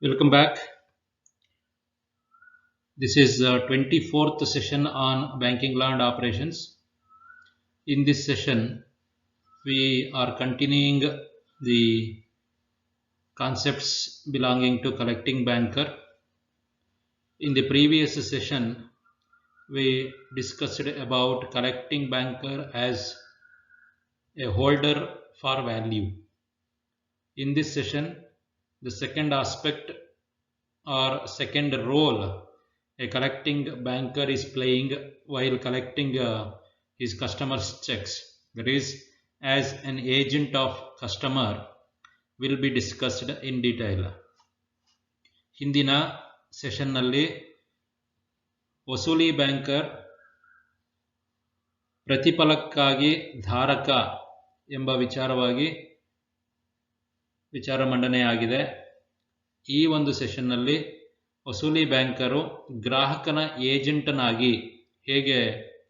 Welcome back. This is the 24th session on banking law and operations. In this session, we are continuing the concepts belonging to collecting banker. In the previous session, we discussed about collecting banker as a holder for value. In this session, the second aspect or second role a collecting banker is playing while collecting his customers' checks, that is, as an agent of customer, will be discussed in detail. ಹಿಂದಿನ ಸೆಷನ್ನಲ್ಲಿ ವಸೂಲಿ banker ಪ್ರತಿಫಲಕ್ಕಾಗಿ ಧಾರಕ ಎಂಬ ವಿಚಾರವಾಗಿ ವಿಚಾರ ಮಂಡನೆಯಾಗಿದೆ. ಈ ಒಂದು ಸೆಷನ್ನಲ್ಲಿ ವಸೂಲಿ banker ಗ್ರಾಹಕನ ಏಜೆಂಟನಾಗಿ ಹೇಗೆ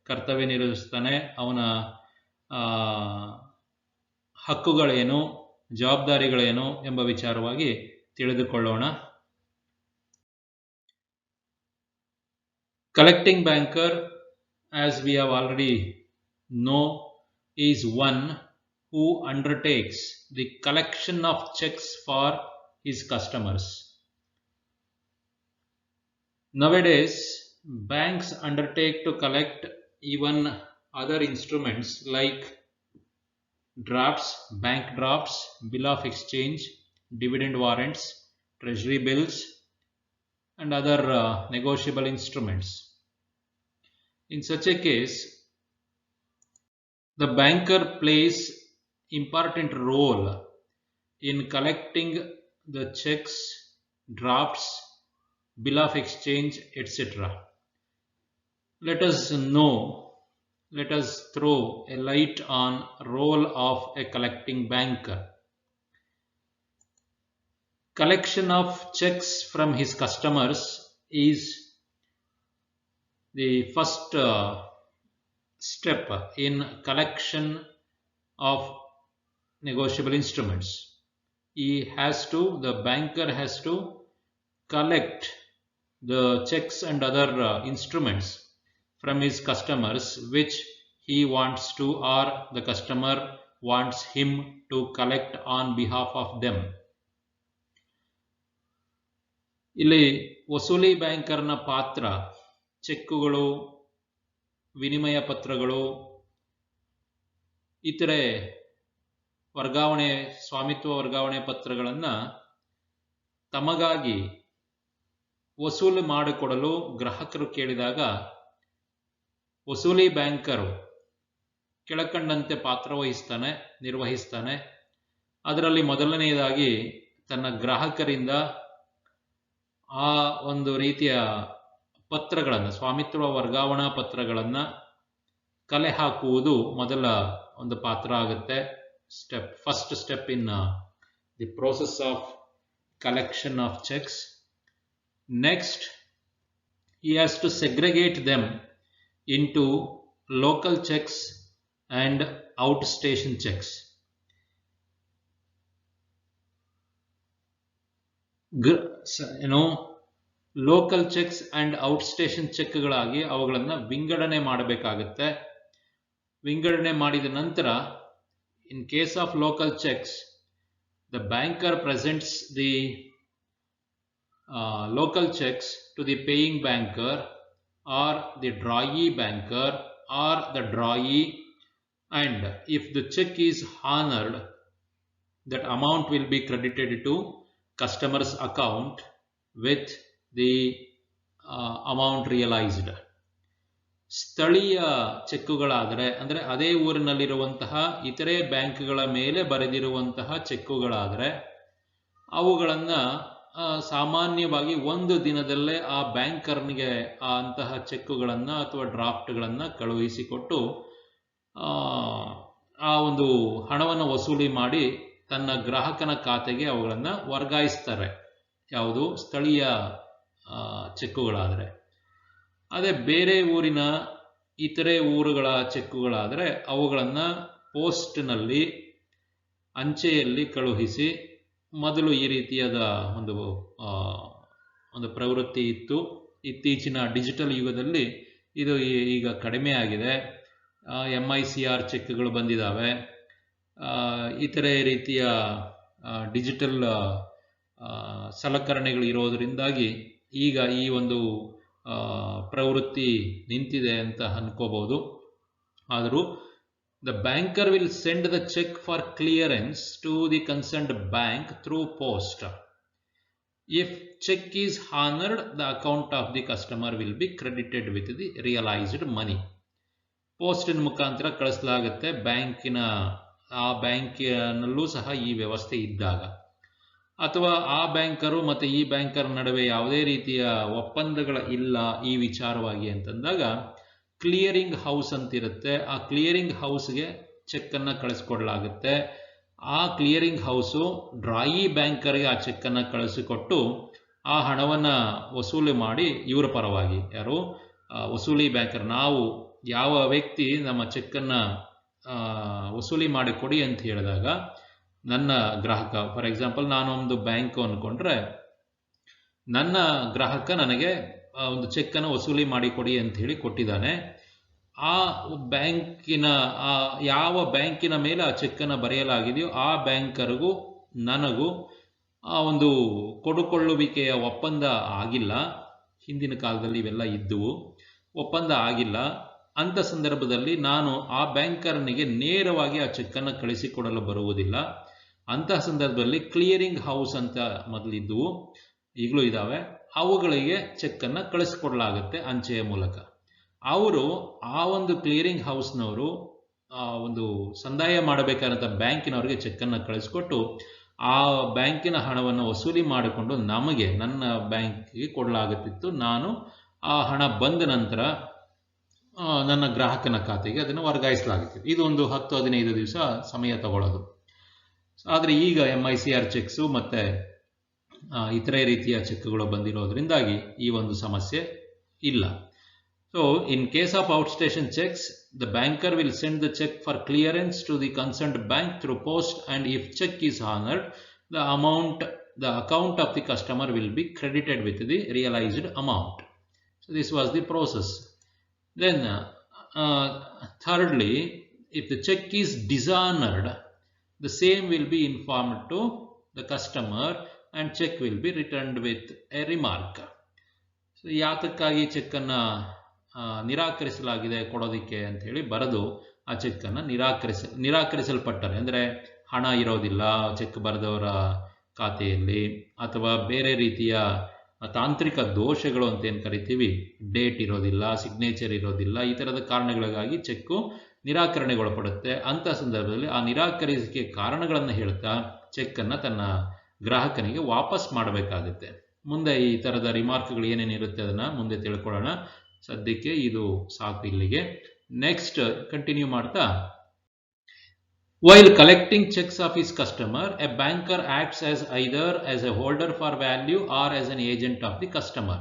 ಕರ್ತವ್ಯ ನಿರ್ವಹಿಸ್ತಾನೆ, ಅವನ ಹಕ್ಕುಗಳೇನು, ಜವಾಬ್ದಾರಿಗಳೇನು ಎಂಬ ವಿಚಾರವಾಗಿ ತಿಳಿದುಕೊಳ್ಳೋಣ. Collecting banker, as we have already know, is one who undertakes the collection of checks for his customers. Nowadays, banks undertake to collect even other instruments like drafts, bank drafts, bill of exchange, dividend warrants, treasury bills, and other negotiable instruments. In such a case, the banker plays important role in collecting the checks, drafts, bill of exchange, etc. Let us throw a light on role of a collecting banker. Collection of checks from his customers is the first step in collection of negotiable instruments. The banker has to collect the checks and other instruments from his customers which he wants to, or the customer wants him to collect on behalf of them. ಇಲ್ಲಿ ವಸೂಲಿ ಬ್ಯಾಂಕರ್ನ ಪಾತ್ರ ಚೆಕ್ಕುಗಳು, ವಿನಿಮಯ ಪತ್ರಗಳು, ಇತರೆ ವರ್ಗಾವಣೆ, ಸ್ವಾಮಿತ್ವ ವರ್ಗಾವಣೆ ಪತ್ರಗಳನ್ನು ತಮಗಾಗಿ ವಸೂಲು ಮಾಡಿಕೊಡಲು ಗ್ರಾಹಕರು ಕೇಳಿದಾಗ ವಸೂಲಿ ಬ್ಯಾಂಕರು ಕೆಳಕಂಡಂತೆ ಪಾತ್ರ ನಿರ್ವಹಿಸ್ತಾನೆ. ಅದರಲ್ಲಿ ಮೊದಲನೆಯದಾಗಿ ತನ್ನ ಗ್ರಾಹಕರಿಂದ ಆ ಒಂದು ರೀತಿಯ ಪತ್ರಗಳನ್ನು, ಸ್ವಾಮಿತ್ವ ವರ್ಗಾವಣಾ ಪತ್ರಗಳನ್ನು ಕಲೆ ಹಾಕುವುದು ಮೊದಲ ಒಂದು ಪಾತ್ರ ಆಗುತ್ತೆ. First step in the process of collection of checks. Next, he has to segregate them into local checks and outstation checks. Local cheques and outstation ಚೆಕ್ಗಳಾಗಿ ಅವುಗಳನ್ನು ವಿಂಗಡಣೆ ಮಾಡಬೇಕಾಗುತ್ತೆ. ವಿಂಗಡಣೆ ಮಾಡಿದ ನಂತರ, in case of local cheques, the banker presents the local checks to the paying banker or the drawee banker or the drawee, and if the check is honored, that amount will be credited to customer's account with the amount realized. ಸ್ಥಳೀಯ ಚೆಕ್ಕುಗಳಾದರೆ, ಅಂದರೆ ಅದೇ ಊರಿನಲ್ಲಿರುವಂತಹ ಇತರೆ ಬ್ಯಾಂಕ್ಗಳ ಮೇಲೆ ಬರೆದಿರುವಂತಹ ಚೆಕ್ಕುಗಳಾದರೆ ಅವುಗಳನ್ನು ಸಾಮಾನ್ಯವಾಗಿ ಒಂದು ದಿನದಲ್ಲೇ ಆ ಬ್ಯಾಂಕರ್ನಿಗೆ ಅಂತಹ ಚೆಕ್ಕುಗಳನ್ನು ಅಥವಾ ಡ್ರಾಫ್ಟ್ಗಳನ್ನು ಕಳುಹಿಸಿಕೊಟ್ಟು ಆ ಒಂದು ಹಣವನ್ನು ವಸೂಲಿ ಮಾಡಿ ತನ್ನ ಗ್ರಾಹಕನ ಖಾತೆಗೆ ಅವುಗಳನ್ನು ವರ್ಗಾಯಿಸ್ತಾರೆ, ಯಾವುದು ಸ್ಥಳೀಯ ಚೆಕ್ಕುಗಳಾದರೆ. ಅದೇ ಬೇರೆ ಊರಿನ ಇತರೆ ಊರುಗಳ ಚೆಕ್ಕುಗಳಾದರೆ ಅವುಗಳನ್ನು ಪೋಸ್ಟ್ನಲ್ಲಿ, ಅಂಚೆಯಲ್ಲಿ ಕಳುಹಿಸಿ ಮೊದಲು ಈ ರೀತಿಯಾದ ಒಂದು ಒಂದು ಪ್ರವೃತ್ತಿ ಇತ್ತು. ಇತ್ತೀಚಿನ ಡಿಜಿಟಲ್ ಯುಗದಲ್ಲಿ ಇದು ಈಗ ಕಡಿಮೆ ಆಗಿದೆ. MICR ಚೆಕ್ಗಳು ಬಂದಿದ್ದಾವೆ. ಇತರೆ ರೀತಿಯ ಡಿಜಿಟಲ್ ಸಲಕರಣೆಗಳು ಇರೋದರಿಂದಾಗಿ ಈಗ ಈ ಒಂದು ಪ್ರವೃತ್ತಿ ನಿಂತಿದೆ ಅಂತ ಅನ್ಕೋಬಹುದು. ಆದರೂ the banker will send the check for clearance to the concerned bank through post. If check is honored, the account of the customer will be credited with the realized money. ಪೋಸ್ಟಿನ ಮುಖಾಂತರ ಕಳಿಸಲಾಗುತ್ತೆ ಆ ಬ್ಯಾಂಕಿನಲ್ಲೂ ಸಹ ಈ ವ್ಯವಸ್ಥೆ ಇದ್ದಾಗ, ಅಥವಾ ಆ ಬ್ಯಾಂಕರು ಮತ್ತು ಈ ಬ್ಯಾಂಕರ್ ನಡುವೆ ಯಾವುದೇ ರೀತಿಯ ಒಪ್ಪಂದಗಳ ಇಲ್ಲ ಈ ವಿಚಾರವಾಗಿ ಅಂತಂದಾಗ ಕ್ಲಿಯರಿಂಗ್ ಹೌಸ್ ಅಂತಿರುತ್ತೆ. ಆ ಕ್ಲಿಯರಿಂಗ್ ಹೌಸ್ಗೆ ಚೆಕ್ಕನ್ನು ಕಳಿಸ್ಕೊಡ್ಲಾಗುತ್ತೆ. ಆ ಕ್ಲಿಯರಿಂಗ್ ಹೌಸು ಡ್ರಾಯಿ ಬ್ಯಾಂಕರ್ಗೆ ಆ ಚೆಕ್ಕನ್ನು ಕಳಿಸಿಕೊಟ್ಟು ಆ ಹಣವನ್ನು ವಸೂಲಿ ಮಾಡಿ, ಇವರ ಪರವಾಗಿ ಯಾರು ವಸೂಲಿ ಬ್ಯಾಂಕರ್, ನಾವು ಯಾವ ವ್ಯಕ್ತಿ ನಮ್ಮ ಚೆಕ್ಕನ್ನು ವಸೂಲಿ ಮಾಡಿ ಕೊಡಿ ಅಂತ ಹೇಳಿದಾಗ ನನ್ನ ಗ್ರಾಹಕ, ಫಾರ್ ಎಕ್ಸಾಂಪಲ್ ನಾನೊಂದು ಬ್ಯಾಂಕ್ ಅಂದ್ಕೊಂಡ್ರೆ ನನ್ನ ಗ್ರಾಹಕ ನನಗೆ ಒಂದು ಚೆಕ್ಕನ್ನು ವಸೂಲಿ ಮಾಡಿಕೊಡಿ ಅಂತ ಹೇಳಿ ಕೊಟ್ಟಿದ್ದಾನೆ. ಆ ಬ್ಯಾಂಕಿನ ಯಾವ ಬ್ಯಾಂಕಿನ ಮೇಲೆ ಆ ಚೆಕ್ಕನ್ನು ಬರೆಯಲಾಗಿದೆಯೋ ಆ ಬ್ಯಾಂಕರ್ಗೂ ನನಗೂ ಆ ಒಂದು ಕೊಡುಕೊಳ್ಳುವಿಕೆಯ ಒಪ್ಪಂದ ಆಗಿಲ್ಲ. ಹಿಂದಿನ ಕಾಲದಲ್ಲಿ ಇವೆಲ್ಲ ಇದ್ದುವು, ಒಪ್ಪಂದ ಆಗಿಲ್ಲ. ಅಂಥ ಸಂದರ್ಭದಲ್ಲಿ ನಾನು ಆ ಬ್ಯಾಂಕರ್ನಿಗೆ ನೇರವಾಗಿ ಆ ಚೆಕ್ಕನ್ನು ಕಳಿಸಿಕೊಡಲು ಬರುವುದಿಲ್ಲ. ಅಂತಹ ಸಂದರ್ಭದಲ್ಲಿ ಕ್ಲಿಯರಿಂಗ್ ಹೌಸ್ ಅಂತ ಮೊದಲಿದ್ದವು, ಈಗಲೂ ಇದ್ದಾವೆ, ಅವುಗಳಿಗೆ ಚೆಕ್ಕನ್ನು ಕಳಿಸ್ಕೊಡ್ಲಾಗುತ್ತೆ ಅಂಚೆಯ ಮೂಲಕ. ಅವರು ಆ ಒಂದು ಕ್ಲಿಯರಿಂಗ್ ಹೌಸ್ನವರು ಒಂದು ಸಂದಾಯ ಮಾಡಬೇಕಾದಂಥ ಬ್ಯಾಂಕಿನವ್ರಿಗೆ ಚೆಕ್ಕನ್ನು ಕಳಿಸ್ಕೊಟ್ಟು ಆ ಬ್ಯಾಂಕಿನ ಹಣವನ್ನು ವಸೂಲಿ ಮಾಡಿಕೊಂಡು ನಮಗೆ ನನ್ನ ಬ್ಯಾಂಕಿಗೆ ಕೊಡಲಾಗುತ್ತಿತ್ತು. ನಾನು ಆ ಹಣ ಬಂದ ನಂತರ ನನ್ನ ಗ್ರಾಹಕನ ಖಾತೆಗೆ ಅದನ್ನು ವರ್ಗಾಯಿಸಲಾಗುತ್ತಿತ್ತು. ಇದು ಒಂದು 10-15 ದಿವಸ ಸಮಯ ತಗೊಳ್ಳೋದು. ಆದರೆ ಈಗ MICR ಚೆಕ್ಸು ಮತ್ತು ಇತರೆ ರೀತಿಯ ಚೆಕ್ಗಳು ಬಂದಿರೋದ್ರಿಂದಾಗಿ ಈ ಒಂದು ಸಮಸ್ಯೆ ಇಲ್ಲ. So, in case of outstation checks, the banker will send the check for clearance to the concerned bank through post, and if check is honored, the account of the customer will be credited with the realized amount. So, this was the process. Then, thirdly, if the check is dishonored, the same will be informed to the customer and check will be returned with a remark. So, ಯಾತಕ್ಕಾಗಿ ಚೆಕ್ಕನ್ನು ನಿರಾಕರಿಸಲಾಗಿದೆ ಕೊಡೋದಕ್ಕೆ ಅಂಥೇಳಿ ಬರೆದು ಆ ಚೆಕ್ಕನ್ನು ನಿರಾಕರಿಸಲ್ಪಟ್ಟರೆ, ಅಂದರೆ ಹಣ ಇರೋದಿಲ್ಲ check ಬರೆದವರ ಖಾತೆಯಲ್ಲಿ, ಅಥವಾ ಬೇರೆ ರೀತಿಯ ತಾಂತ್ರಿಕ ದೋಷಗಳು ಅಂತ ಏನು ಕರಿತೀವಿ, ಡೇಟ್ ಇರೋದಿಲ್ಲ, ಸಿಗ್ನೇಚರ್ ಇರೋದಿಲ್ಲ, ಈ ಥರದ ಕಾರಣಗಳಿಗಾಗಿ ಚೆಕ್ಕು ನಿರಾಕರಣೆಗೊಳಪಡುತ್ತೆ. ಅಂಥ ಸಂದರ್ಭದಲ್ಲಿ ಆ ನಿರಾಕರಿಸಿಕೆ ಕಾರಣಗಳನ್ನು ಹೇಳ್ತಾ ಚೆಕ್ಕನ್ನು ತನ್ನ ಗ್ರಾಹಕನಿಗೆ ವಾಪಸ್ ಮಾಡಬೇಕಾಗುತ್ತೆ. ಮುಂದೆ ಈ ಥರದ ರಿಮಾರ್ಕ್ಗಳು ಏನೇನಿರುತ್ತೆ ಅದನ್ನು ಮುಂದೆ ತಿಳ್ಕೊಳ್ಳೋಣ. ಸದ್ಯಕ್ಕೆ ಇದು ಸಾಕು ಇಲ್ಲಿಗೆ. ನೆಕ್ಸ್ಟ್ ಕಂಟಿನ್ಯೂ ಮಾಡ್ತಾ, while collecting checks of his customer, a banker acts as either as a holder for value or as an agent of the customer.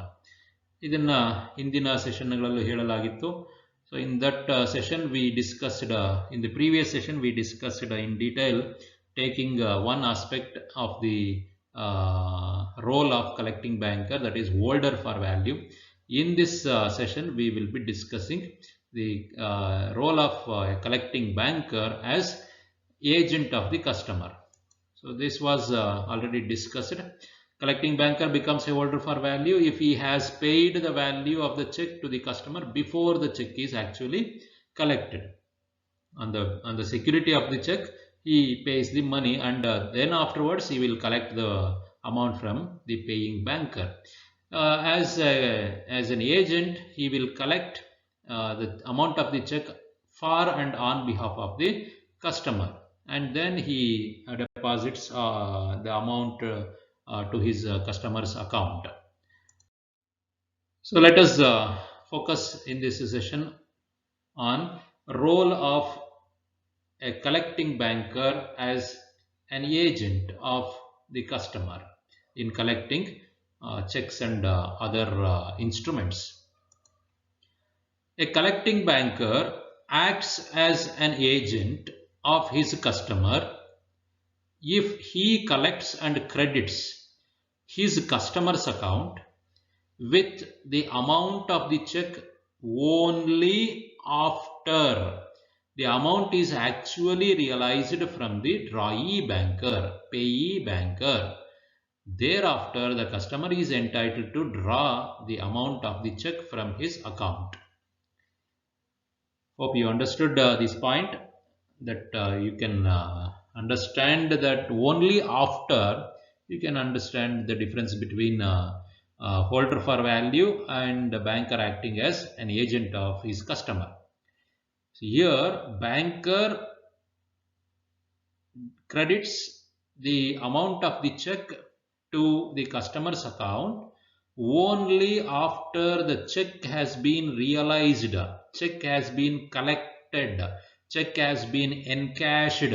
ಇದನ್ನ ಹಿಂದಿನ ಸೆಷನ್ಗಳಲ್ಲೂ ಹೇಳಲಾಗಿತ್ತು. So in that session we discussed, in the previous session we discussed in detail, taking one aspect of the role of collecting banker, that is holder for value. In this session we will be discussing the role of a collecting banker as agent of the customer. So this was already discussed. Collecting banker becomes a holder for value if he has paid the value of the check to the customer before the check is actually collected. On the security of the check he pays the money, and then afterwards he will collect the amount from the paying banker. As an agent he will collect the amount of the check for and on behalf of the customer, and then he deposits the amount to his customer's account. So let us focus in this session on role of a collecting banker as an agent of the customer in collecting checks and other instruments. A collecting banker acts as an agent of his customer if he collects and credits his customer's account with the amount of the check only after the amount is actually realized from the drawee banker, payee banker. Thereafter, the customer is entitled to draw the amount of the check from his account. Hope you understood this point, that you can understand that only after you can understand the difference between holder for value and the banker acting as an agent of his customer. So here banker credits the amount of the check to the customer's account only after the check has been realized, check has been collected, check has been encashed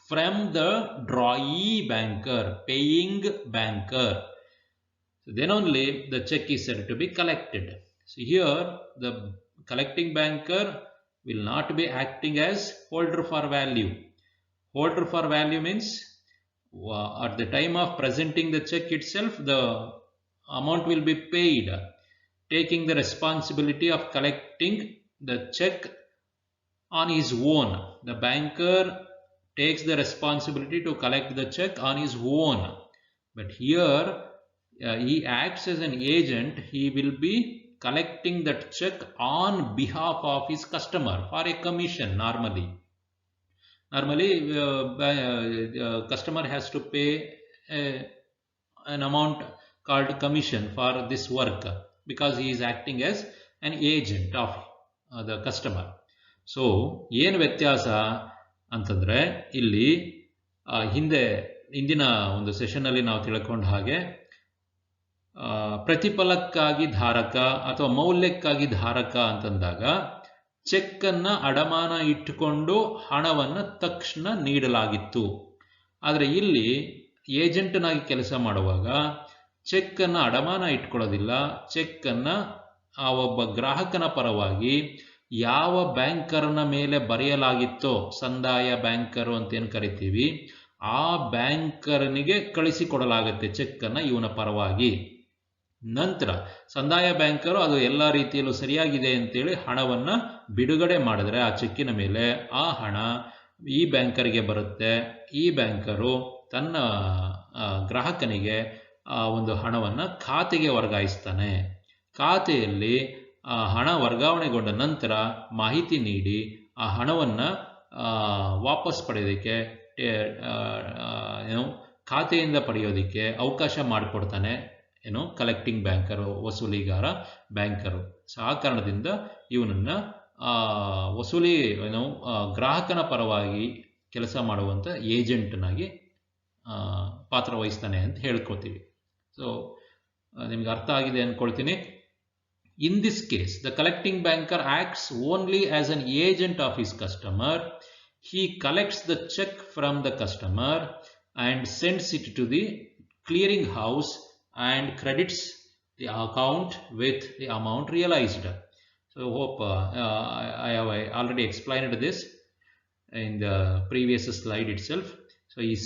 from the drawee banker, paying banker. So then only the check is said to be collected. So here the collecting banker will not be acting as holder for value. Holder for value means at the time of presenting the check itself, the amount will be paid, taking the responsibility of collecting the check on his own. The banker takes the responsibility to collect the check on his own. But here he acts as an agent. He will be collecting that check on behalf of his customer for a commission normally. Normally, customer has to pay an amount called commission for this work because he is acting as an agent of the customer. So ಏನು ವ್ಯತ್ಯಾಸ ಅಂತಂದ್ರೆ ಇಲ್ಲಿ ಹಿಂದಿನ ಒಂದು session ಅಲ್ಲಿ ನಾವು ತಿಳ್ಕೊಂಡ ಹಾಗೆ ಪ್ರತಿಫಲಕ್ಕಾಗಿ ಧಾರಕ ಅಥವಾ ಮೌಲ್ಯಕ್ಕಾಗಿ ಧಾರಕ ಅಂತಂದಾಗ ಚೆಕ್ ಅನ್ನ ಅಡಮಾನ ಇಟ್ಟುಕೊಂಡು ಹಣವನ್ನು ತಕ್ಷಣ ನೀಡಲಾಗಿತ್ತು. ಆದರೆ ಇಲ್ಲಿ ಏಜೆಂಟ್ನಾಗಿ ಕೆಲಸ ಮಾಡುವಾಗ ಚೆಕ್ ಅನ್ನ ಅಡಮಾನ ಇಟ್ಕೊಳ್ಳೋದಿಲ್ಲ. ಚೆಕ್ ಅನ್ನ ಆ ಒಬ್ಬ ಗ್ರಾಹಕನ ಪರವಾಗಿ ಯಾವ ಬ್ಯಾಂಕರ್ನ ಮೇಲೆ ಬರೆಯಲಾಗಿತ್ತೋ, ಸಂದಾಯ ಬ್ಯಾಂಕರು ಅಂತ ಏನು ಕರಿತೀವಿ, ಆ ಬ್ಯಾಂಕರ್ನಿಗೆ ಕಳಿಸಿಕೊಡಲಾಗುತ್ತೆ ಚೆಕ್ ಅನ್ನ ಇವನ ಪರವಾಗಿ. ನಂತರ ಸಂದಾಯ ಬ್ಯಾಂಕರು ಅದು ಎಲ್ಲ ರೀತಿಯಲ್ಲೂ ಸರಿಯಾಗಿದೆ ಅಂತೇಳಿ ಹಣವನ್ನು ಬಿಡುಗಡೆ ಮಾಡಿದ್ರೆ ಆ ಚೆಕ್ಕಿನ ಮೇಲೆ ಆ ಹಣ ಈ ಬ್ಯಾಂಕರಿಗೆ ಬರುತ್ತೆ. ಈ ಬ್ಯಾಂಕರು ತನ್ನ ಗ್ರಾಹಕನಿಗೆ ಒಂದು ಹಣವನ್ನು ಖಾತೆಗೆ ವರ್ಗಾಯಿಸ್ತಾನೆ. ಖಾತೆಯಲ್ಲಿ ಹಣ ವರ್ಗಾವಣೆಗೊಂಡ ನಂತರ ಮಾಹಿತಿ ನೀಡಿ ಆ ಹಣವನ್ನು ವಾಪಸ್ ಪಡೆಯೋದಕ್ಕೆ ಖಾತೆಯಿಂದ ಪಡೆಯೋದಕ್ಕೆ ಅವಕಾಶ ಮಾಡಿಕೊಡ್ತಾನೆ ಕಲೆಕ್ಟಿಂಗ್ ಬ್ಯಾಂಕರು, ವಸೂಲಿಗಾರ ಬ್ಯಾಂಕರು. ಸೊ ಆ ಕಾರಣದಿಂದ ಇವನನ್ನು ವಸೂಲಿ ಗ್ರಾಹಕನ ಪರವಾಗಿ ಕೆಲಸ ಮಾಡುವಂಥ ಏಜೆಂಟ್ನಾಗಿ ಪಾತ್ರ ವಹಿಸ್ತಾನೆ ಅಂತ ಹೇಳ್ಕೊತೀವಿ. ಸೊ ನಿಮ್ಗೆ ಅರ್ಥ ಆಗಿದೆ ಅಂದ್ಕೊಳ್ತೀನಿ. In this case, the collecting banker acts only as an agent of his customer. He collects the check from the customer and sends it to the clearing house and credits the account with the amount realized. So hope I have already explained this in the previous slide itself. So he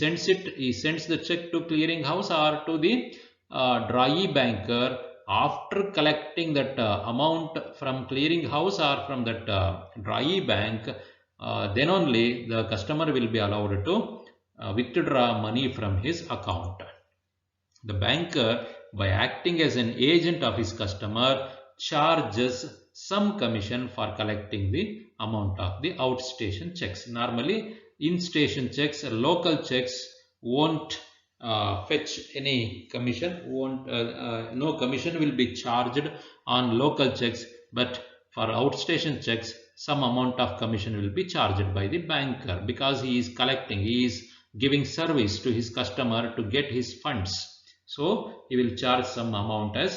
sends the check to clearing house or to the drawee banker. After collecting that amount from clearing house or from that drawee bank, then only the customer will be allowed to withdraw money from his account. The banker, by acting as an agent of his customer, charges some commission for collecting the amount of the outstation checks. Normally, in-station checks, local checks won't fetch any commission, no commission will be charged on local checks, but for outstation checks some amount of commission will be charged by the banker because he is collecting, he is giving service to his customer to get his funds. So he will charge some amount as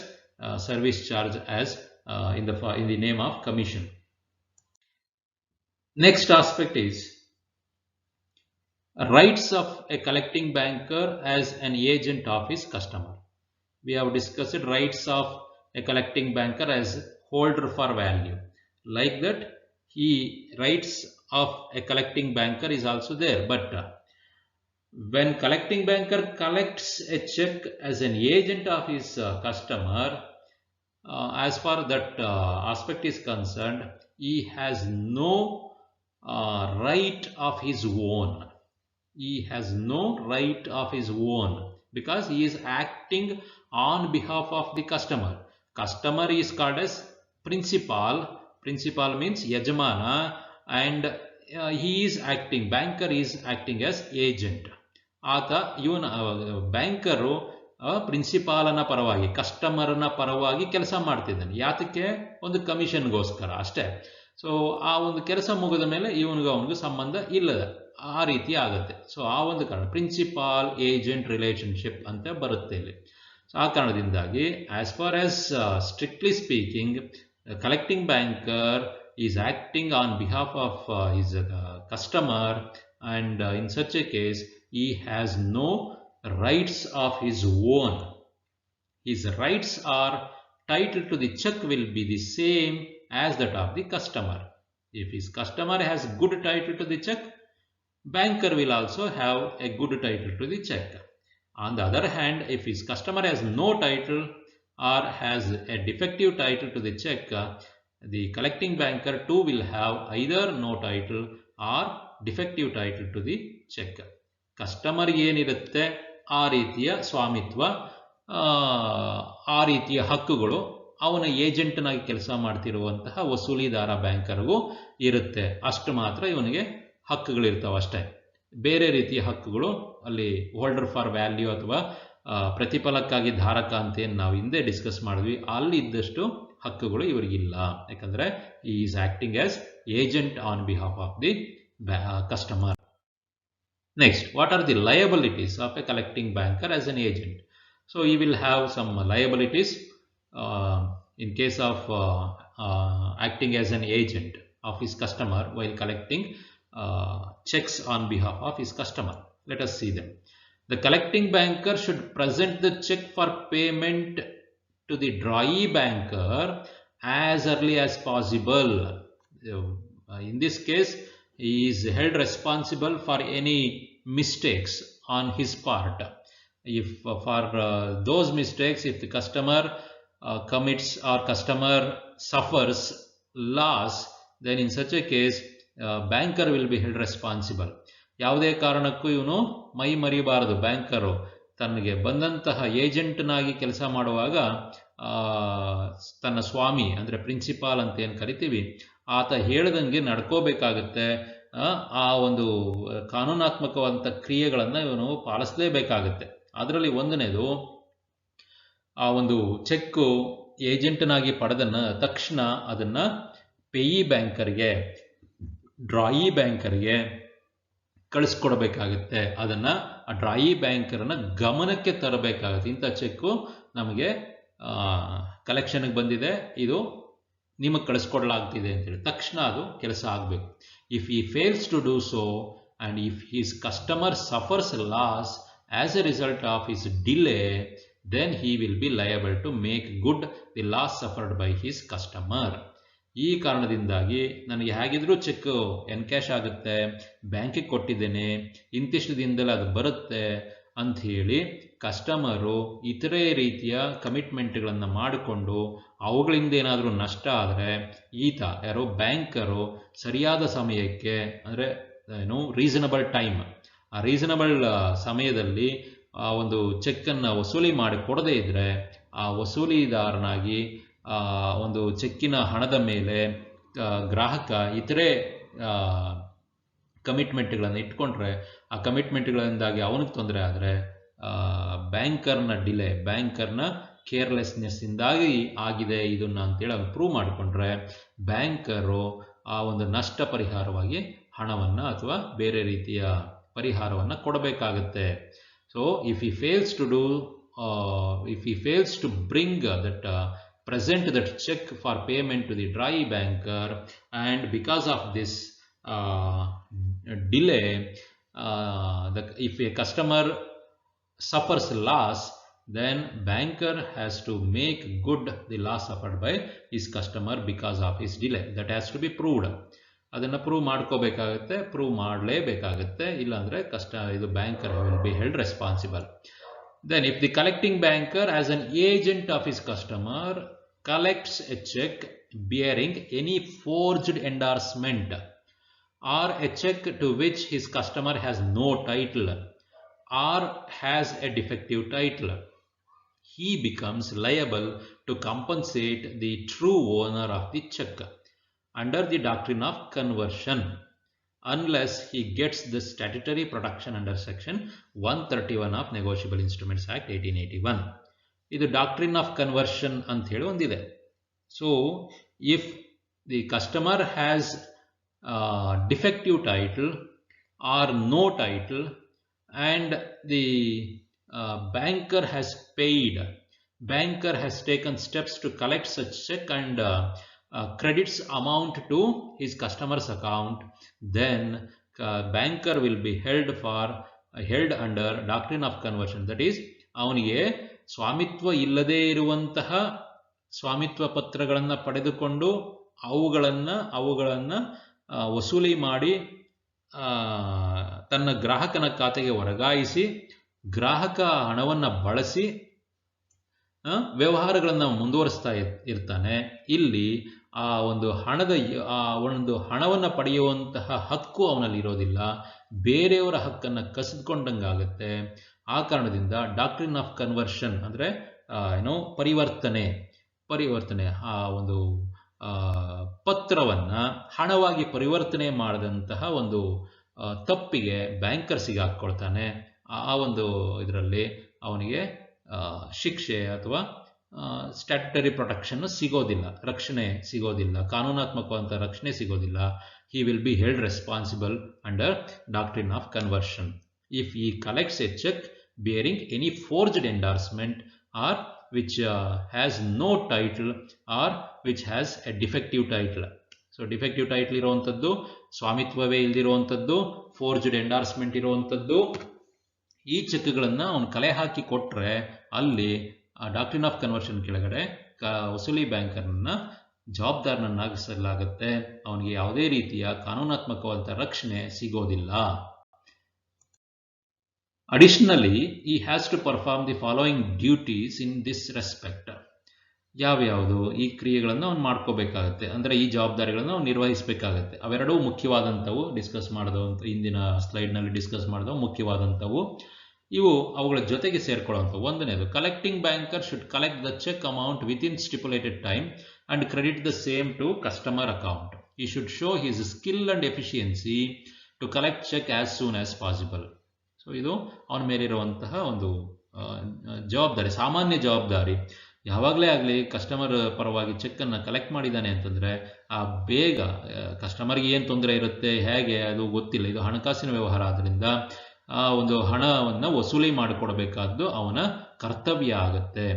service charge as in the name of commission. Next aspect is rights of a collecting banker as an agent of his customer. We have discussed rights of a collecting banker as holder for value. Like that, rights of a collecting banker is also there. But When collecting banker collects a check as an agent of his customer, as far that aspect is concerned, he has no right of his own. He has no right of his own because he is acting on behalf of the customer. Customer is called as principal. Principal means yajamana, and he is acting, banker is acting as agent. ಆತ ಇವನ banker ಪ್ರಿನ್ಸಿಪಾಲನ ಪರವಾಗಿ ಕಸ್ಟಮರ್ನ ಪರವಾಗಿ ಕೆಲಸ ಮಾಡ್ತಿದ್ದಾನೆ. ಯಾತಕ್ಕೆ? ಒಂದು ಕಮಿಷನ್ಗೋಸ್ಕರ ಅಷ್ಟೇ. So ಆ ಒಂದು ಕೆಲಸ ಮುಗಿದ ಮೇಲೆ ಅವನಿಗೂ ಸಂಬಂಧ ಇಲ್ಲದ ಆ ರೀತಿ ಆಗುತ್ತೆ. ಸೊ ಆ ಒಂದು ಕಾರಣ ಪ್ರಿನ್ಸಿಪಾಲ್ ಏಜೆಂಟ್ ರಿಲೇಶನ್ಶಿಪ್ ಅಂತ ಬರುತ್ತೆ ಇಲ್ಲಿ. ಸೊ ಆ ಕಾರಣದಿಂದಾಗಿ as far as strictly speaking, collecting banker is acting on behalf of his customer, and in such a case he has no rights of his own. His rights are title to the check will be the same as that of the customer. If his customer has good title to the check, banker will also have a good title to the check. On the other hand, if his customer has no title or has a defective title to the check, the collecting banker too will have either no title or defective title to the cheque. ಕಸ್ಟಮರ್ಗೆ ಏನಿರುತ್ತೆ ಆ ರೀತಿಯ ಸ್ವಾಮಿತ್ವ, ಆ ರೀತಿಯ ಹಕ್ಕುಗಳು ಅವನ ಏಜೆಂಟ್ನಾಗಿ ಕೆಲಸ ಮಾಡ್ತಿರುವಂತಹ ವಸೂಲಿದಾರ ಬ್ಯಾಂಕರ್ಗೂ ಇರುತ್ತೆ. ಅಷ್ಟು ಮಾತ್ರ ಇವನಿಗೆ ಹಕ್ಕುಗಳಿರ್ತಾವೆ ಅಷ್ಟೇ. ಬೇರೆ ರೀತಿಯ ಹಕ್ಕುಗಳು ಅಲ್ಲಿ ಹೋಲ್ಡರ್ ಫಾರ್ ವ್ಯಾಲ್ಯೂ ಅಥವಾ ಪ್ರತಿಫಲಕ್ಕಾಗಿ ಧಾರಕ ಅಂತ ಏನು ನಾವು ಹಿಂದೆ ಡಿಸ್ಕಸ್ ಮಾಡಿದ್ವಿ, ಅಲ್ಲಿ ಇದ್ದಷ್ಟು ಹಕ್ಕುಗಳು ಇವರಿಗಿಲ್ಲ. ಯಾಕಂದರೆ ಈ is acting as agent on behalf of the customer. Next, what are the liabilities of a collecting banker as an agent? So he will have some liabilities in case of acting as an agent of his customer while collecting checks on behalf of his customer. Let us see them. The collecting banker should present the check for payment to the drawee banker as early as possible. In this case, he is held responsible for any mistakes on his part. If for those mistakes, if the customer commits or customer suffers loss, then in such a case banker will be held responsible. ಯಾವುದೇ ಕಾರಣಕ್ಕೂ ಇವನು ಮೈ ಮರಿಬಾರದು. Banker ತನಗೆ ಬಂದಂತಹ ಏಜೆಂಟ್ನಾಗಿ ಕೆಲಸ ಮಾಡುವಾಗ ತನ್ನ ಸ್ವಾಮಿ ಅಂದರೆ principal ಅಂತ ಏನು ಕರಿತೀವಿ, ಆತ ಹೇಳ್ದಂಗೆ ನಡ್ಕೋಬೇಕಾಗತ್ತೆ. ಆ ಒಂದು ಕಾನೂನಾತ್ಮಕವಾದಂಥ ಕ್ರಿಯೆಗಳನ್ನು ಇವನು ಪಾಲಿಸಲೇಬೇಕಾಗತ್ತೆ. ಅದರಲ್ಲಿ ಒಂದನೇದು, ಆ ಒಂದು ಚೆಕ್ಕು ಏಜೆಂಟ್ನಾಗಿ ಪಡೆದನ್ನ ತಕ್ಷಣ ಅದನ್ನು ಪೇಯಿ ಬ್ಯಾಂಕರ್ಗೆ, ಡ್ರಾಯಿ ಬ್ಯಾಂಕರ್ಗೆ ಕಳಿಸ್ಕೊಡ್ಬೇಕಾಗತ್ತೆ. ಅದನ್ನು ಆ ಡ್ರಾಯಿ ಬ್ಯಾಂಕರನ್ನ ಗಮನಕ್ಕೆ ತರಬೇಕಾಗತ್ತೆ. ಇಂಥ ಚೆಕ್ಕು ನಮಗೆ ಕಲೆಕ್ಷನ್ಗೆ ಬಂದಿದೆ, ಇದು ನಿಮಗೆ ಕಳಿಸ್ಕೊಡ್ಲಾಗ್ತಿದೆ ಅಂತೇಳಿ ತಕ್ಷಣ ಅದು ಕೆಲಸ ಆಗಬೇಕು. If he fails to do so and if his customer suffers loss as a result of his delay, then he will be liable to make good the loss suffered by his customer. ಈ ಕಾರಣದಿಂದಾಗಿ ನನಗೆ ಹೇಗಿದ್ರೂ check encash ಆಗುತ್ತೆ, ಬ್ಯಾಂಕಿಗೆ ಕೊಟ್ಟಿದ್ದೇನೆ, ಇಂತಿಷ್ಟು ದಿನದಲ್ಲಿ ಅದು ಬರುತ್ತೆ ಅಂಥೇಳಿ ಕಸ್ಟಮರು ಇತರೆ ರೀತಿಯ ಕಮಿಟ್ಮೆಂಟ್ಗಳನ್ನು ಮಾಡಿಕೊಂಡು ಅವುಗಳಿಂದ ಏನಾದರೂ ನಷ್ಟ ಆದರೆ ಈತ ಯಾರೋ ಬ್ಯಾಂಕರು ಸರಿಯಾದ ಸಮಯಕ್ಕೆ, ಅಂದರೆ ರೀಸನಬಲ್ ಟೈಮ್, ಆ ರೀಸನಬಲ್ ಸಮಯದಲ್ಲಿ ಆ ಒಂದು ಚೆಕ್ಕನ್ನು ವಸೂಲಿ ಮಾಡಿ ಕೊಡದೇ ಇದ್ದರೆ ಆ ವಸೂಲಿದಾರನಾಗಿ ಒಂದು ಚೆಕ್ಕಿನ ಹಣದ ಮೇಲೆ ಗ್ರಾಹಕ ಇತರೆ ಕಮಿಟ್ಮೆಂಟ್ಗಳನ್ನು ಇಟ್ಕೊಂಡ್ರೆ ಆ ಕಮಿಟ್ಮೆಂಟ್ಗಳಿಂದಾಗಿ ಅವನಿಗೆ ತೊಂದರೆ ಆದರೆ ಬ್ಯಾಂಕರ್ನ ಡಿಲೇ, ಬ್ಯಾಂಕರ್ನ ಕೇರ್ಲೆಸ್ನೆಸ್ಸಿಂದಾಗಿ ಆಗಿದೆ ಇದನ್ನು ಅಂತೇಳಿ ಅವ್ನು ಪ್ರೂವ್ ಮಾಡಿಕೊಂಡ್ರೆ ಬ್ಯಾಂಕರು ಆ ಒಂದು ನಷ್ಟ ಪರಿಹಾರವಾಗಿ ಹಣವನ್ನು ಅಥವಾ ಬೇರೆ ರೀತಿಯ ಪರಿಹಾರವನ್ನು ಕೊಡಬೇಕಾಗತ್ತೆ. So if he fails to bring that present that check for payment to the drawee banker, and because of this delay, if a customer suffers loss, then banker has to make good the loss suffered by his customer because of his delay. That has to be proved. ಅದನ್ನು prove ಮಾಡ್ಕೋಬೇಕಾಗುತ್ತೆ, prove ಮಾಡಲೇಬೇಕಾಗುತ್ತೆ, ಇಲ್ಲಾಂದರೆ ಕಷ್ಟ, ಇದು banker will be held responsible. Then if the collecting banker as an agent of his customer collects a check bearing any forged endorsement or a check to which his customer has no title or has a defective title, he becomes liable to compensate the true owner of the check under the doctrine of conversion, unless he gets the statutory protection under section 131 of Negotiable Instruments Act 1881. ಇದು doctrine of conversion ಅಂತ ಹೇಳಿ ಒಂದಿದೆ. So if the customer has defective title or no title and the banker has paid, banker has taken steps to collect such check and credits amount to his customer's account, then banker will be held under doctrine of conversion. That is, ಅವನಿಗೆ ಸ್ವಾಮಿತ್ವ ಇಲ್ಲದೇ ಇರುವಂತಹ ಸ್ವಾಮಿತ್ವ ಪತ್ರಗಳನ್ನು ಪಡೆದುಕೊಂಡು ಅವುಗಳನ್ನು ವಸೂಲಿ ಮಾಡಿ ತನ್ನ ಗ್ರಾಹಕನ ಖಾತೆಗೆ ವರ್ಗಾಯಿಸಿ ಗ್ರಾಹಕ ಹಣವನ್ನು ಬಳಸಿ ವ್ಯವಹಾರಗಳನ್ನು ಮುಂದುವರಿಸ್ತಾ ಇರ್ತಾನೆ. ಇಲ್ಲಿ ಆ ಒಂದು ಹಣವನ್ನು ಪಡೆಯುವಂತಹ ಹಕ್ಕು ಅವನಲ್ಲಿ ಇರೋದಿಲ್ಲ, ಬೇರೆಯವರ ಹಕ್ಕನ್ನು ಕಸಿದುಕೊಂಡಂಗಾಗುತ್ತೆ. ಆ ಕಾರಣದಿಂದ ಡಾಕ್ಟ್ರಿನ್ ಆಫ್ ಕನ್ವರ್ಷನ್ ಅಂದರೆ ಪರಿವರ್ತನೆ ಆ ಒಂದು ಪತ್ರವನ್ನು ಹಣವಾಗಿ ಪರಿವರ್ತನೆ ಮಾಡಿದಂತಹ ಒಂದು ತಪ್ಪಿಗೆ ಬ್ಯಾಂಕರ್ ಸಿಗಾಕ್ಕೊಳ್ತಾನೆ. ಆ ಒಂದು ಇದರಲ್ಲಿ ಅವನಿಗೆ ಶಿಕ್ಷೆ ಅಥವಾ ಸ್ಟ್ಯಾಟ್ಯುಟರಿ ಪ್ರೊಟೆಕ್ಷನ್ ಸಿಗೋದಿಲ್ಲ, ರಕ್ಷಣೆ ಸಿಗೋದಿಲ್ಲ, ಕಾನೂನಾತ್ಮಕವಾದಂಥ ರಕ್ಷಣೆ ಸಿಗೋದಿಲ್ಲ. he will be held responsible under doctrine of conversion if he collects a check bearing any forged endorsement or which has no title or which has a defective title. So defective title ಇರುವಂಥದ್ದು, ಸ್ವಾಮಿತ್ವವೇ ಇಲ್ದಿರುವಂಥದ್ದು, forged endorsement ಇರುವಂಥದ್ದು, ಈ ಚೆಕ್ಗಳನ್ನು ಅವನು ಕಲೆ ಹಾಕಿ ಕೊಟ್ಟರೆ ಅಲ್ಲಿ doctrine of conversion ಕೆಳಗಡೆ ವಸೂಲಿ ಬ್ಯಾಂಕರ್ನ ಜವಾಬ್ದಾರನನ್ನಾಗಿಸಲಾಗುತ್ತೆ. ಅವನಿಗೆ ಯಾವುದೇ ರೀತಿಯ ಕಾನೂನಾತ್ಮಕವಾದ ರಕ್ಷಣೆ ಸಿಗೋದಿಲ್ಲ. Additionally he has to perform the following duties in this respect. ಯಾವ್ಯಾವುದು ಈ ಕ್ರಿಯೆಗಳನ್ನು ಅವನು ಮಾಡ್ಕೋಬೇಕಾಗತ್ತೆ, ಅಂದರೆ ಈ ಜವಾಬ್ದಾರಿಗಳನ್ನು ಅವನು ನಿರ್ವಹಿಸಬೇಕಾಗತ್ತೆ. ಅವೆರಡೂ ಮುಖ್ಯವಾದಂಥವು, ಡಿಸ್ಕಸ್ ಮಾಡಿದವಂಥ ಹಿಂದಿನ ಸ್ಲೈಡ್ನಲ್ಲಿ ಡಿಸ್ಕಸ್ ಮಾಡಿದವು ಮುಖ್ಯವಾದಂಥವು. ಇವು ಅವುಗಳ ಜೊತೆಗೆ ಸೇರ್ಕೊಳ್ಳುವಂಥವು. ಒಂದನೇದು, collecting banker should collect the cheque amount within stipulated time and credit the same to customer account. He should show his skill and efficiency to collect check as soon as possible. So ಇದು ಅವನ ಮೇಲಿರುವಂತಹ ಒಂದು ಜವಾಬ್ದಾರಿ, ಸಾಮಾನ್ಯ ಜವಾಬ್ದಾರಿ. ಯಾವಾಗಲೇ ಆಗಲಿ customer ಪರವಾಗಿ ಚೆಕ್ಕನ್ನು collect ಮಾಡಿದ್ದಾನೆ ಅಂತಂದರೆ ಬೇಗ ಕಸ್ಟಮರ್ಗೆ ಏನು ತೊಂದರೆ ಇರುತ್ತೆ, ಹೇಗೆ ಅದು ಗೊತ್ತಿಲ್ಲ. ಇದು ಹಣಕಾಸಿನ ವ್ಯವಹಾರ ಆದ್ದರಿಂದ ಆ ಒಂದು ಹಣವನ್ನು ವಸೂಲಿ ಮಾಡಿಕೊಡಬೇಕಾದ್ದು ಅವನ ಕರ್ತವ್ಯ ಆಗುತ್ತೆ.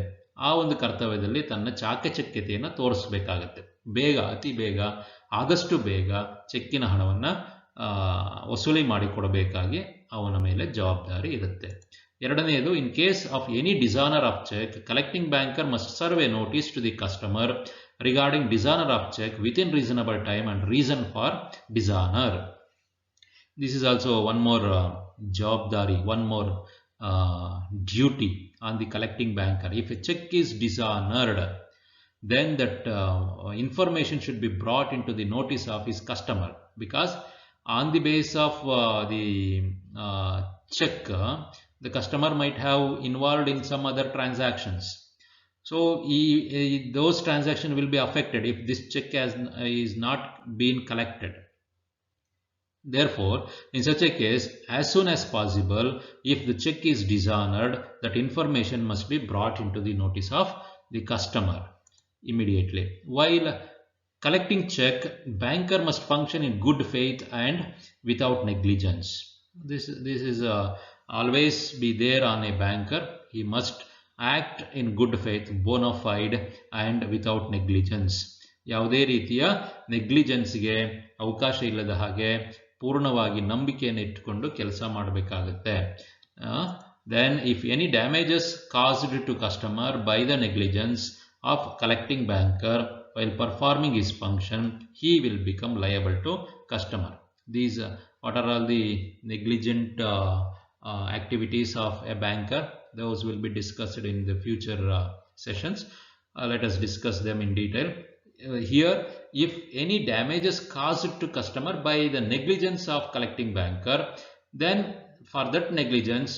ಆ ಒಂದು ಕರ್ತವ್ಯದಲ್ಲಿ ತನ್ನ ಚಾಕಚಕ್ಯತೆಯನ್ನು ತೋರಿಸಬೇಕಾಗತ್ತೆ. ಬೇಗ, ಅತಿ ಬೇಗ, ಆದಷ್ಟು ಬೇಗ ಚೆಕ್ಕಿನ ಹಣವನ್ನು ವಸೂಲಿ ಮಾಡಿಕೊಡಬೇಕಾಗಿ ಅವನ ಮೇಲೆ ಜವಾಬ್ದಾರಿ ಇರುತ್ತೆ. ಎರಡನೆಯದು, in case of any dishonour of cheque, collecting banker must serve a notice to the customer regarding dishonour of cheque within reasonable time and reason for dishonour. This is also one more jawabdari, one more duty on the collecting banker. If a check is dishonored, then that information should be brought into the notice of his customer, because on the basis of the check, the customer might have involved in some other transactions. So those transactions will be affected if this check is not been collected. Therefore, in such a case, as soon as possible, if the check is dishonored, that information must be brought into the notice of the customer immediately. While collecting check, banker must function in good faith and without negligence. This is always be there on a banker. He must act in good faith, bona fide and without negligence. ಯಾವುದೇ ರೀತಿಯ ನೆಗ್ಲಿಜೆನ್ಸ್ಗೆ ಅವಕಾಶ ಇಲ್ಲದ ಹಾಗೆ ಪೂರ್ಣವಾಗಿ ನಂಬಿಕೆಯನ್ನು ಇಟ್ಟುಕೊಂಡು ಕೆಲಸ ಮಾಡಬೇಕಾಗುತ್ತೆ. Then if any damages caused to customer by the negligence of collecting banker while performing his function, he will become liable to customer. These what are all the negligent activities of a banker? Those will be discussed in the future sessions. Let us discuss them in detail. Here, if any damages caused to customer by the negligence of collecting banker, then for that negligence,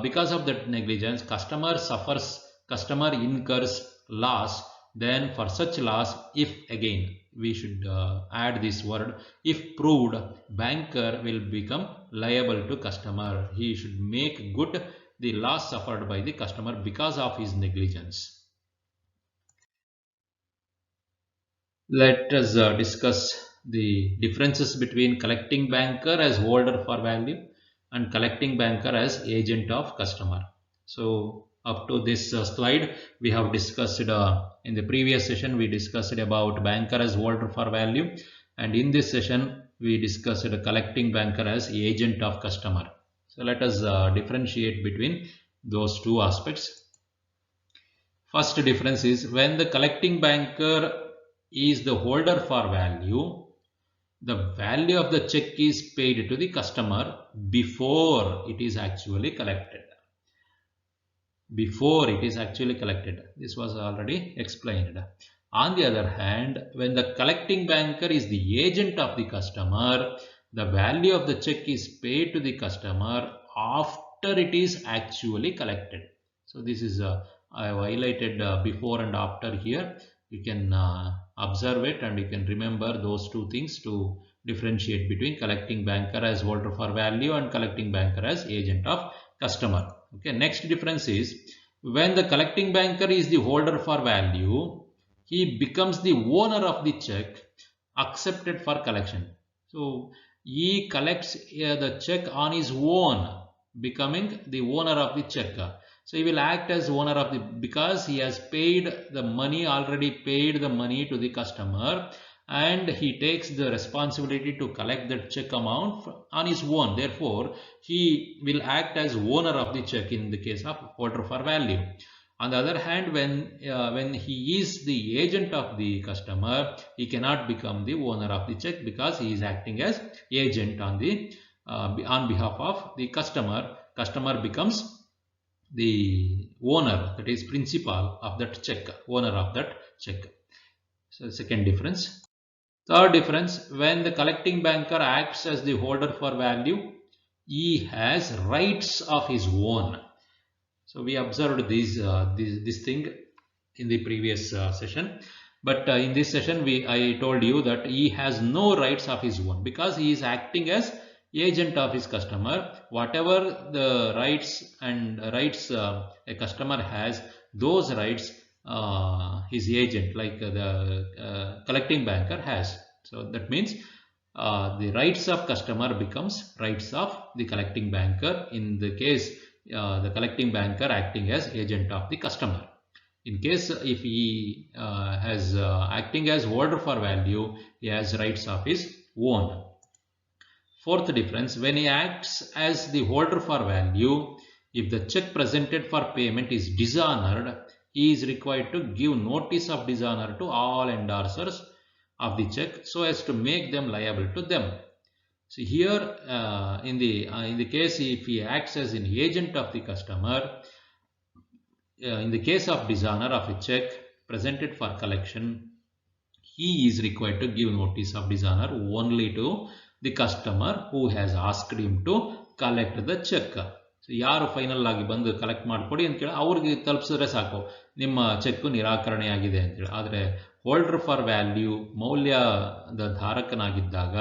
because of that negligence, customer incurs loss. Then for such loss, if again we should add this word, if proved, banker will become liable to customer. He should make good the loss suffered by the customer because of his negligence. Let us discuss the differences between collecting banker as holder for value and collecting banker as agent of customer. So up to this slide, we have discussed in the previous session, we discussed about banker as holder for value, and in this session, we discussed collecting banker as agent of customer. So let us differentiate between those two aspects. First difference is when the collecting banker is the holder for value, the value of the check is paid to the customer before it is actually collected. Before it is actually collected. This was already explained. On the other hand, when the collecting banker is the agent of the customer, the value of the check is paid to the customer after it is actually collected. So this is I have highlighted before and after here. You can observe it and you can remember those two things to differentiate between collecting banker as holder for value and collecting banker as agent of customer. Okay, next difference is when the collecting banker is the holder for value, he becomes the owner of the check accepted for collection. So he collects the check on his own, becoming the owner of the check. So he will act as owner of the, because he has paid the money, already paid the money to the customer, and he takes the responsibility to collect that check amount on his own. Therefore, he will act as owner of the check in the case of holder for value. On the other hand, when he is the agent of the customer, he cannot become the owner of the check because he is acting as agent on the on behalf of the customer. Customer becomes the owner, that is principal of that check, owner of that check. So second difference. Third difference, when the collecting banker acts as the holder for value, he has rights of his own. So we observed this thing in the previous session, but in this session I told you that he has no rights of his own because he is acting as agent of his customer. Whatever the rights a customer has, those rights his agent, like the collecting banker, has. So that means the rights of customer becomes rights of the collecting banker in the case the collecting banker acting as agent of the customer. In case if he has acting as holder for value, he has rights of his own. Fourth difference, when he acts as the holder for value, if the check presented for payment is dishonored, he is required to give notice of dishonor to all endorsers of the check so as to make them liable to them. So here in the case if he acts as an agent of the customer, in the case of dishonor of a check presented for collection, he is required to give notice of dishonor only to the customer who has asked him to collect the check. So ಯಾರು final ಆಗಿ ಬಂದು collect ಮಾಡಿಕೊಡಿ ಅಂತೇಳಿ ಅವ್ರಿಗೆ ತಲುಪಿಸಿದ್ರೆ ಸಾಕು, ನಿಮ್ಮ check ನಿರಾಕರಣೆ ಆಗಿದೆ ಅಂತೇಳಿ. ಆದರೆ ಹೋಲ್ಡರ್ ಫಾರ್ ವ್ಯಾಲ್ಯೂ, ಮೌಲ್ಯದ ಧಾರಕನಾಗಿದ್ದಾಗ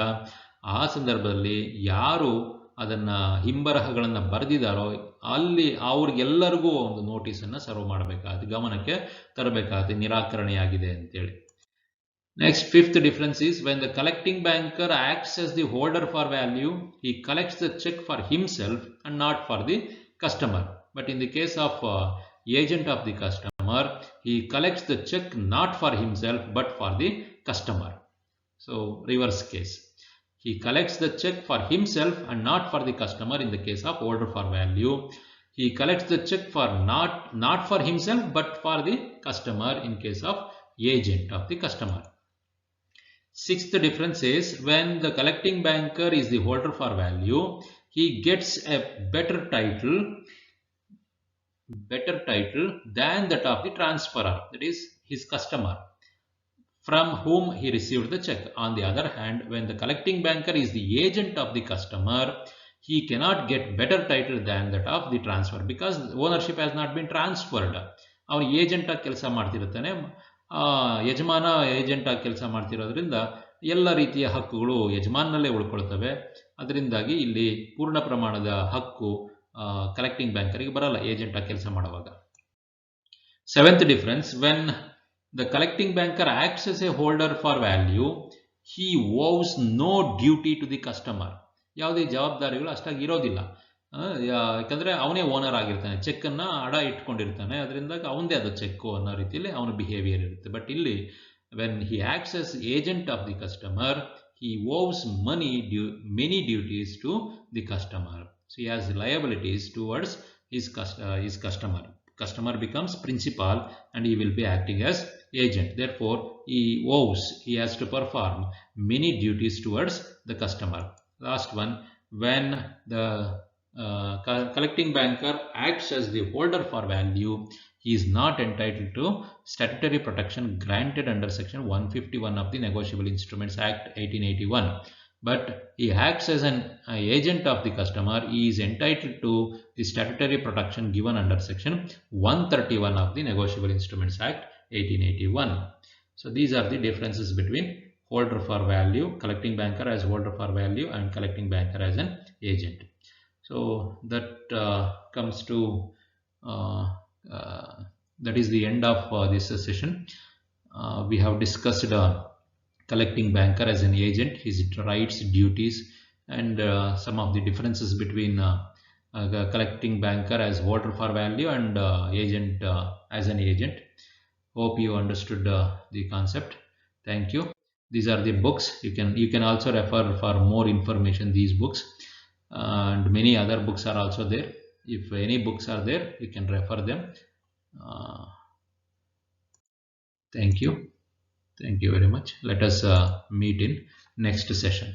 ಆ ಸಂದರ್ಭದಲ್ಲಿ ಯಾರು ಅದನ್ನ ಹಿಂಬರಹಗಳನ್ನು ಬರೆದಿದ್ದಾರೋ ಅಲ್ಲಿ ಅವ್ರಿಗೆಲ್ಲರಿಗೂ ಒಂದು ನೋಟಿಸನ್ನು ಸರ್ವ್ ಮಾಡಬೇಕಾಗುತ್ತೆ, ಗಮನಕ್ಕೆ ತರಬೇಕಾಗುತ್ತೆ ನಿರಾಕರಣೆಯಾಗಿದೆ ಅಂತೇಳಿ. Next, fifth difference is when the collecting banker acts as the holder for value, he collects the check for himself and not for the customer. But in the case of agent of the customer, he collects the check not for himself but for the customer. So reverse case. He collects the check for himself and not for the customer in the case of holder for value. He collects the check for not for himself but for the customer in case of agent of the customer. Sixth difference is when the collecting banker is the holder for value, he gets a better title than that of the transferor, that is his customer, from whom he received the check. On the other hand, when the collecting banker is the agent of the customer, he cannot get better title than that of the transfer because ownership has not been transferred. ಅವನು agent ಆಗಿ ಕೆಲಸ ಮಾಡ್ತಿರ್ತಾನೆ, ಯಜಮಾನ agent ಆಗಿ ಕೆಲಸ ಮಾಡ್ತಿರೋದ್ರಿಂದ ಎಲ್ಲ ರೀತಿಯ ಹಕ್ಕುಗಳು ಯಜಮಾನನಲ್ಲೇ ಉಳ್ಕೊಳ್ತವೆ. ಅದರಿಂದಾಗಿ ಇಲ್ಲಿ ಪೂರ್ಣ ಪ್ರಮಾಣದ ಹಕ್ಕು ಕಲೆಕ್ಟಿಂಗ್ ಬ್ಯಾಂಕರಿಗೆ ಬರಲ್ಲ ಏಜೆಂಟ್ ಆಗಿ ಕೆಲಸ ಮಾಡುವಾಗ. Seventh difference, when the collecting banker acts as a holder for value, he owes no duty to the customer. ಯಾವುದೇ ಜವಾಬ್ದಾರಿಗಳು ಅಷ್ಟಾಗಿ ಇರೋದಿಲ್ಲ, ಯಾಕಂದರೆ ಅವನೇ ಓನರ್ ಆಗಿರ್ತಾನೆ, ಚೆಕ್ಕನ್ನು ಅಡ ಇಟ್ಕೊಂಡಿರ್ತಾನೆ, ಅದರಿಂದ ಅವನದೇ ಅದು ಚೆಕ್ಕು ಅನ್ನೋ ರೀತಿಯಲ್ಲಿ ಅವನ ಬಿಹೇವಿಯರ್ ಇರುತ್ತೆ. ಬಟ್ ಇಲ್ಲಿ when he acts as agent of the customer, he owes many duties to the customer. So he has liabilities towards his customer. Customer becomes principal and he will be acting as agent. Therefore, he has to perform many duties towards the customer. Last one, when the collecting banker acts as the holder for value, he is not entitled to statutory protection granted under section 151 of the Negotiable Instruments Act 1881. But he acts as an agent of the customer. He is entitled to the statutory protection given under section 131 of the Negotiable Instruments Act 1881. So these are the differences between holder for value, collecting banker as holder for value, and collecting banker as an agent. So that comes to that is the end of this session. We have discussed collecting banker as an agent, his rights, duties, and some of the differences between collecting banker as holder for value and agent as an agent. Hope you understood the concept. Thank you. These are the books. You can also refer for more information these books, and many other books are also there. If any books are there, you can refer them. Thank you. Thank you very much. Let us meet in next session.